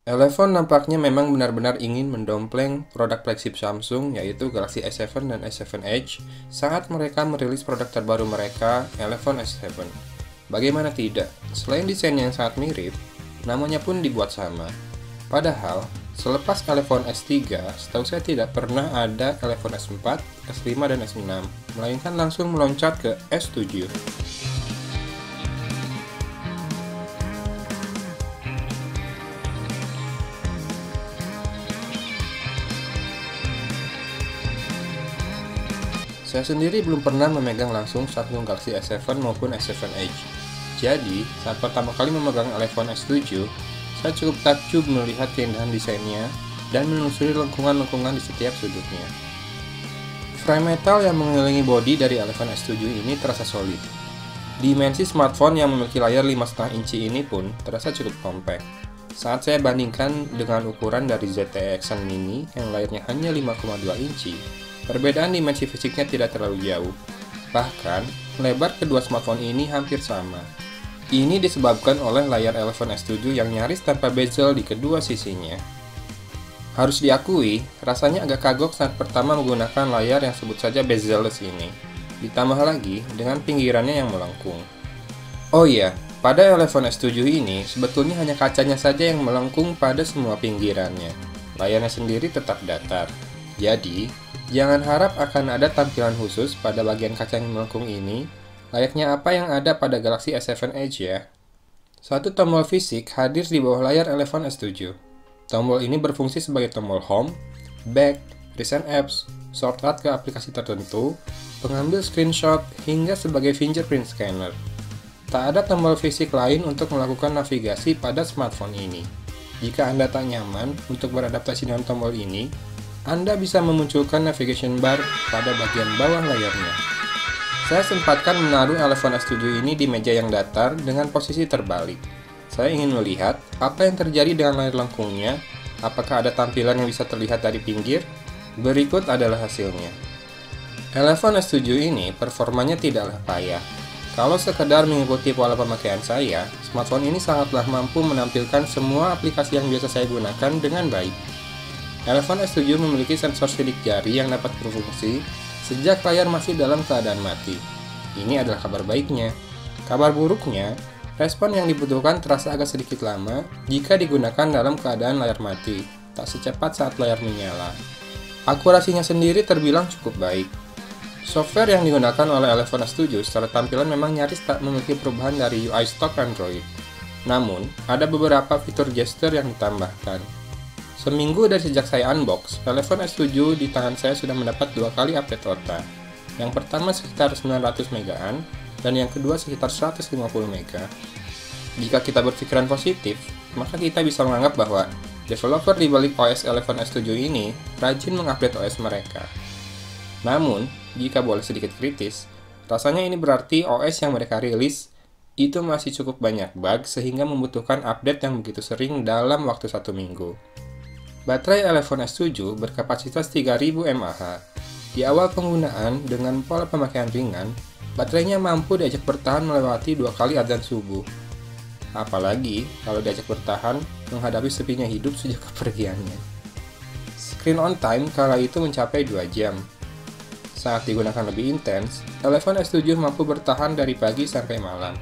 Elevon nampaknya memang benar-benar ingin mendompleng produk flagship Samsung yaitu Galaxy S7 dan S7 Edge saat mereka merilis produk terbaru mereka, Elevon S7. Bagaimana tidak, selain desainnya yang sangat mirip, namanya pun dibuat sama. Padahal, selepas Elevon S3, setahu saya tidak pernah ada Elevon S4, S5, dan S6, melainkan langsung meloncat ke S7. Saya sendiri belum pernah memegang langsung Samsung Galaxy S7 maupun S7 Edge. Jadi, saat pertama kali memegang Elevon S7, saya cukup takjub melihat keindahan desainnya dan menelusuri lengkungan-lengkungan di setiap sudutnya. Frame metal yang mengelilingi bodi dari Elevon S7 ini terasa solid. Dimensi smartphone yang memiliki layar 5,5 inci ini pun terasa cukup compact. Saat saya bandingkan dengan ukuran dari ZTE Action Mini yang layarnya hanya 5,2 inci, perbedaan dimensi fisiknya tidak terlalu jauh. Bahkan, lebar kedua smartphone ini hampir sama. Ini disebabkan oleh layar Elevon S7 yang nyaris tanpa bezel di kedua sisinya. Harus diakui, rasanya agak kagok saat pertama menggunakan layar yang sebut saja bezelless ini. Ditambah lagi dengan pinggirannya yang melengkung. Oh iya, pada Elevon S7 ini sebetulnya hanya kacanya saja yang melengkung pada semua pinggirannya. Layarnya sendiri tetap datar. Jadi, jangan harap akan ada tampilan khusus pada bagian kaca yang melengkung ini, layaknya apa yang ada pada Galaxy S7 Edge ya. Satu tombol fisik hadir di bawah layar Elevon S7. Tombol ini berfungsi sebagai tombol home, back, recent apps, shortcut ke aplikasi tertentu, pengambil screenshot, hingga sebagai fingerprint scanner. Tak ada tombol fisik lain untuk melakukan navigasi pada smartphone ini. Jika Anda tak nyaman untuk beradaptasi dengan tombol ini, Anda bisa memunculkan navigation bar pada bagian bawah layarnya. Saya sempatkan menaruh Elevon S7 ini di meja yang datar dengan posisi terbalik. Saya ingin melihat apa yang terjadi dengan layar lengkungnya, apakah ada tampilan yang bisa terlihat dari pinggir? Berikut adalah hasilnya. Elevon S7 ini performanya tidaklah payah. Kalau sekedar mengikuti pola pemakaian saya, smartphone ini sangatlah mampu menampilkan semua aplikasi yang biasa saya gunakan dengan baik. Elevon S7 memiliki sensor sidik jari yang dapat berfungsi sejak layar masih dalam keadaan mati. Ini adalah kabar baiknya. Kabar buruknya, respon yang dibutuhkan terasa agak sedikit lama jika digunakan dalam keadaan layar mati, tak secepat saat layar menyala. Akurasinya sendiri terbilang cukup baik. Software yang digunakan oleh Elevon S7 secara tampilan memang nyaris tak memiliki perubahan dari UI stok Android. Namun, ada beberapa fitur gesture yang ditambahkan. Seminggu dari sejak saya unbox, Elevon S7 di tangan saya sudah mendapat 2 kali update OTA. Yang pertama sekitar 900 megaan, dan yang kedua sekitar 150 mega. Jika kita berpikiran positif, maka kita bisa menganggap bahwa developer di balik OS Elevon S7 ini rajin mengupdate OS mereka. Namun, jika boleh sedikit kritis, rasanya ini berarti OS yang mereka rilis itu masih cukup banyak bug sehingga membutuhkan update yang begitu sering dalam waktu 1 minggu. Baterai Elevon S7 berkapasitas 3000 mAh. Di awal penggunaan dengan pola pemakaian ringan, baterainya mampu diajak bertahan melewati 2 kali adzan subuh. Apalagi kalau diajak bertahan menghadapi sepinya hidup sejak kepergiannya. Screen on time kala itu mencapai 2 jam. Saat digunakan lebih intens, Elevon S7 mampu bertahan dari pagi sampai malam.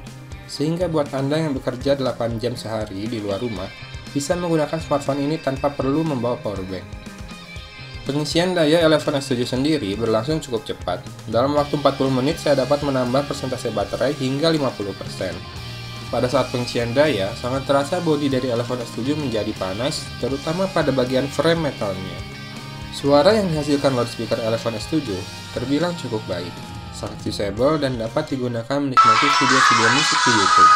Sehingga buat Anda yang bekerja 8 jam sehari di luar rumah, bisa menggunakan smartphone ini tanpa perlu membawa powerbank. Pengisian daya Elevon S7 sendiri berlangsung cukup cepat. Dalam waktu 40 menit saya dapat menambah persentase baterai hingga 50%. Pada saat pengisian daya, sangat terasa bodi dari Elevon S7 menjadi panas, terutama pada bagian frame metalnya. Suara yang dihasilkan loudspeaker Elevon S7 terbilang cukup baik, sangat usable dan dapat digunakan menikmati video-video musik di YouTube.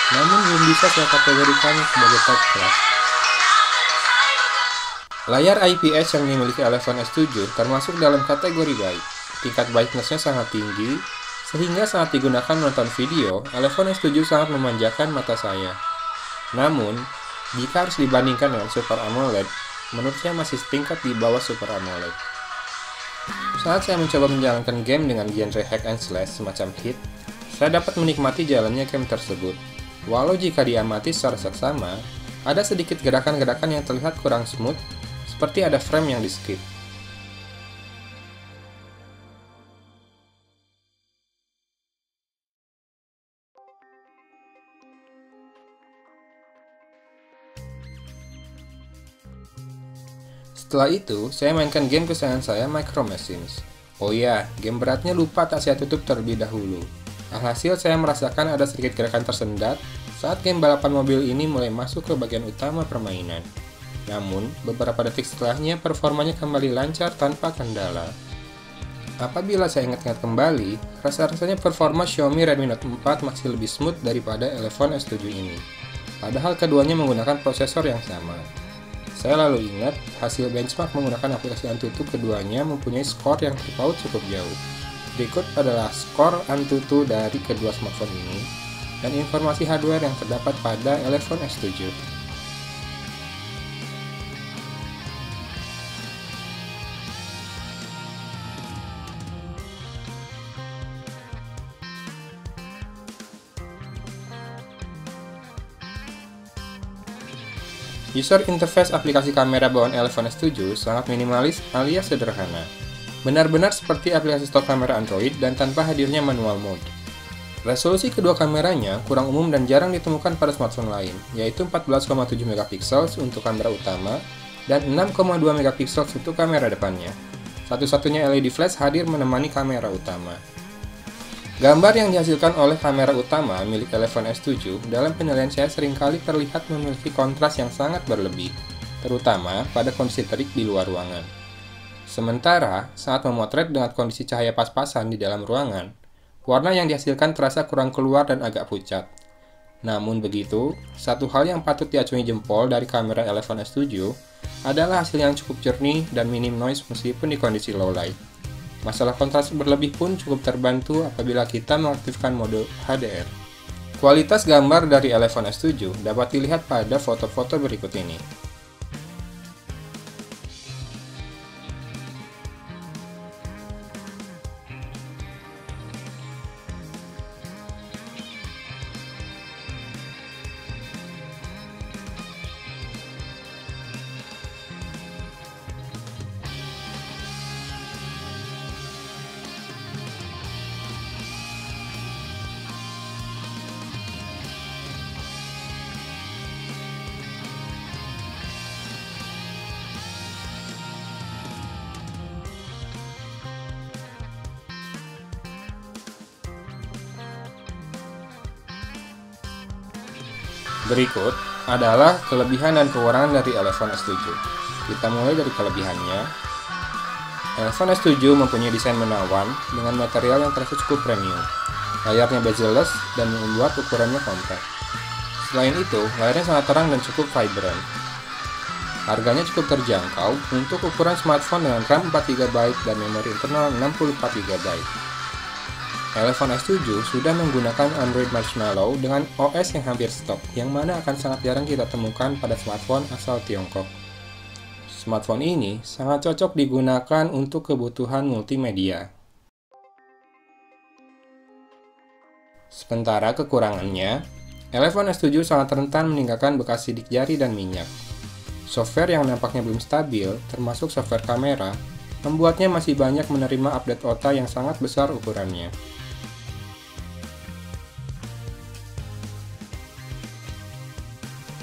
Namun belum bisa saya kategorikan sebagai top class. Layar IPS yang dimiliki Elevon S7 termasuk dalam kategori baik. Tingkat brightness-nya sangat tinggi, sehingga saat digunakan menonton video, Elevon S7 sangat memanjakan mata saya. Namun, jika harus dibandingkan dengan Super AMOLED, menurut saya masih setingkat di bawah Super AMOLED. Saat saya mencoba menjalankan game dengan genre hack and slash semacam Hit, saya dapat menikmati jalannya game tersebut. Walau jika diamati secara seksama, Ada sedikit gerakan-gerakan yang terlihat kurang smooth, seperti ada frame yang di-skip. Setelah itu, saya mainkan game kesayangan saya, Micro Machines. Oh ya, game beratnya lupa tak saya tutup terlebih dahulu. Alhasil saya merasakan ada sedikit gerakan tersendat saat game balapan mobil ini mulai masuk ke bagian utama permainan. Namun, beberapa detik setelahnya performanya kembali lancar tanpa kendala. Apabila saya ingat-ingat kembali, rasa-rasanya performa Xiaomi Redmi Note 4 masih lebih smooth daripada Elephone S7 ini. Padahal keduanya menggunakan prosesor yang sama. Saya lalu ingat, hasil benchmark menggunakan aplikasi Antutu keduanya mempunyai skor yang terpaut cukup jauh. Berikut adalah skor Antutu dari kedua smartphone ini, dan informasi hardware yang terdapat pada Elephone S7. User interface aplikasi kamera bawaan Elephone S7 sangat minimalis alias sederhana. Benar-benar seperti aplikasi stok kamera Android dan tanpa hadirnya manual mode. Resolusi kedua kameranya kurang umum dan jarang ditemukan pada smartphone lain, yaitu 14,7 megapiksel untuk kamera utama dan 6,2 megapiksel untuk kamera depannya. Satu-satunya LED flash hadir menemani kamera utama. Gambar yang dihasilkan oleh kamera utama milik Elephone S7 dalam penilaian saya seringkali terlihat memiliki kontras yang sangat berlebih, terutama pada kondisi terik di luar ruangan. Sementara, saat memotret dengan kondisi cahaya pas-pasan di dalam ruangan, warna yang dihasilkan terasa kurang keluar dan agak pucat. Namun begitu, satu hal yang patut diacungi jempol dari kamera Elephone S7 adalah hasil yang cukup jernih dan minim noise meskipun di kondisi low light. Masalah kontras berlebih pun cukup terbantu apabila kita mengaktifkan mode HDR. Kualitas gambar dari Elephone S7 dapat dilihat pada foto-foto berikut ini. Berikut adalah kelebihan dan kekurangan dari Elephone S7. Kita mulai dari kelebihannya. Elephone S7 mempunyai desain menawan dengan material yang terasa cukup premium. Layarnya bezel-less dan membuat ukurannya kompak. Selain itu, layarnya sangat terang dan cukup vibrant. Harganya cukup terjangkau untuk ukuran smartphone dengan RAM 4GB dan memori internal 64GB. Elephone S7 sudah menggunakan Android Marshmallow dengan OS yang hampir stok, yang mana akan sangat jarang kita temukan pada smartphone asal Tiongkok. Smartphone ini sangat cocok digunakan untuk kebutuhan multimedia. Sementara kekurangannya, Elephone S7 sangat rentan meninggalkan bekas sidik jari dan minyak. Software yang nampaknya belum stabil, termasuk software kamera, membuatnya masih banyak menerima update OTA yang sangat besar ukurannya.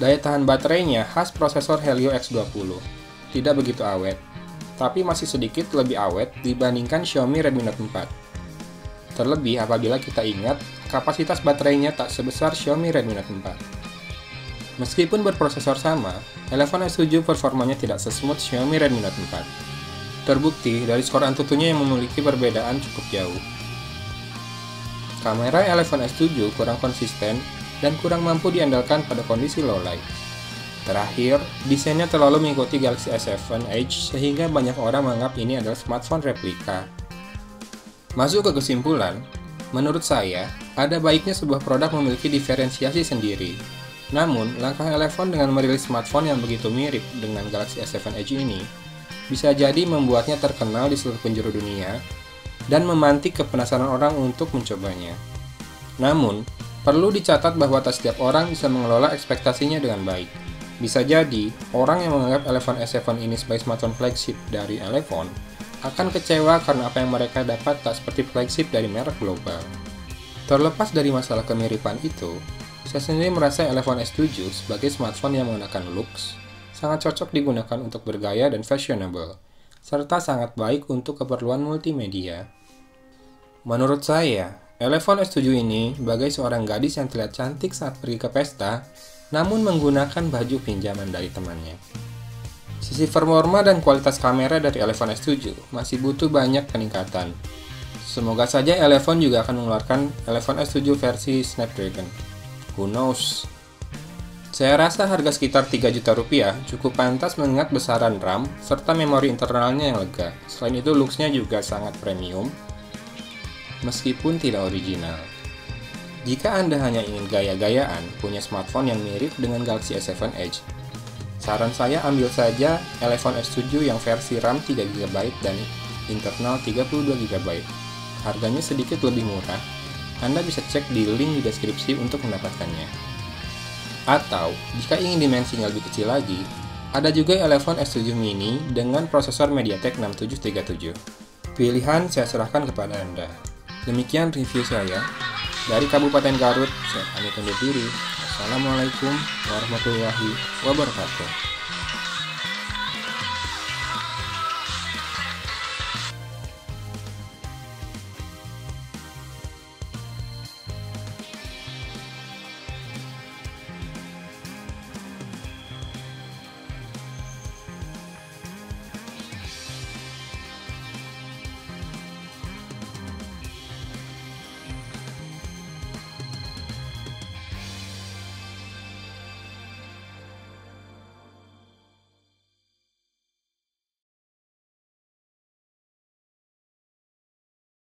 Daya tahan baterainya khas prosesor Helio X20, tidak begitu awet, tapi masih sedikit lebih awet dibandingkan Xiaomi Redmi Note 4. Terlebih apabila kita ingat, kapasitas baterainya tak sebesar Xiaomi Redmi Note 4. Meskipun berprosesor sama, Elephone S7 performanya tidak sesmooth Xiaomi Redmi Note 4. Terbukti dari skor Antutunya yang memiliki perbedaan cukup jauh. Kamera Elephone S7 kurang konsisten dan kurang mampu diandalkan pada kondisi low light. Terakhir, desainnya terlalu mengikuti Galaxy S7 Edge sehingga banyak orang menganggap ini adalah smartphone replika. Masuk ke kesimpulan, menurut saya, ada baiknya sebuah produk memiliki diferensiasi sendiri. Namun, langkah Elephone dengan merilis smartphone yang begitu mirip dengan Galaxy S7 Edge ini, bisa jadi membuatnya terkenal di seluruh penjuru dunia, dan memantik kepenasaran orang untuk mencobanya. Namun, perlu dicatat bahwa tak setiap orang bisa mengelola ekspektasinya dengan baik. Bisa jadi, orang yang menganggap iPhone S7 ini sebagai smartphone flagship dari iPhone akan kecewa karena apa yang mereka dapat tak seperti flagship dari merek global. Terlepas dari masalah kemiripan itu, saya sendiri merasa iPhone S7 sebagai smartphone yang menggunakan looks, sangat cocok digunakan untuk bergaya dan fashionable, serta sangat baik untuk keperluan multimedia. Menurut saya, iPhone S7 ini sebagai seorang gadis yang terlihat cantik saat pergi ke pesta, namun menggunakan baju pinjaman dari temannya. Sisi performa dan kualitas kamera dari iPhone S7 masih butuh banyak peningkatan. Semoga saja iPhone juga akan mengeluarkan iPhone S7 versi Snapdragon. Who knows? Saya rasa harga sekitar 3 juta rupiah cukup pantas mengingat besaran RAM serta memori internalnya yang lega. Selain itu looks-nya juga sangat premium, meskipun tidak original. Jika Anda hanya ingin gaya-gayaan punya smartphone yang mirip dengan Galaxy S7 Edge, saran saya ambil saja iPhone S7 yang versi RAM 3GB dan internal 32GB. Harganya sedikit lebih murah, Anda bisa cek di link di deskripsi untuk mendapatkannya. Atau, jika ingin dimensinya lebih kecil lagi, ada juga iPhone S7 mini dengan prosesor MediaTek 6737. Pilihan saya serahkan kepada Anda. Demikian review saya. Dari Kabupaten Garut, saya pamit undur diri. Wassalamualaikum warahmatullahi wabarakatuh.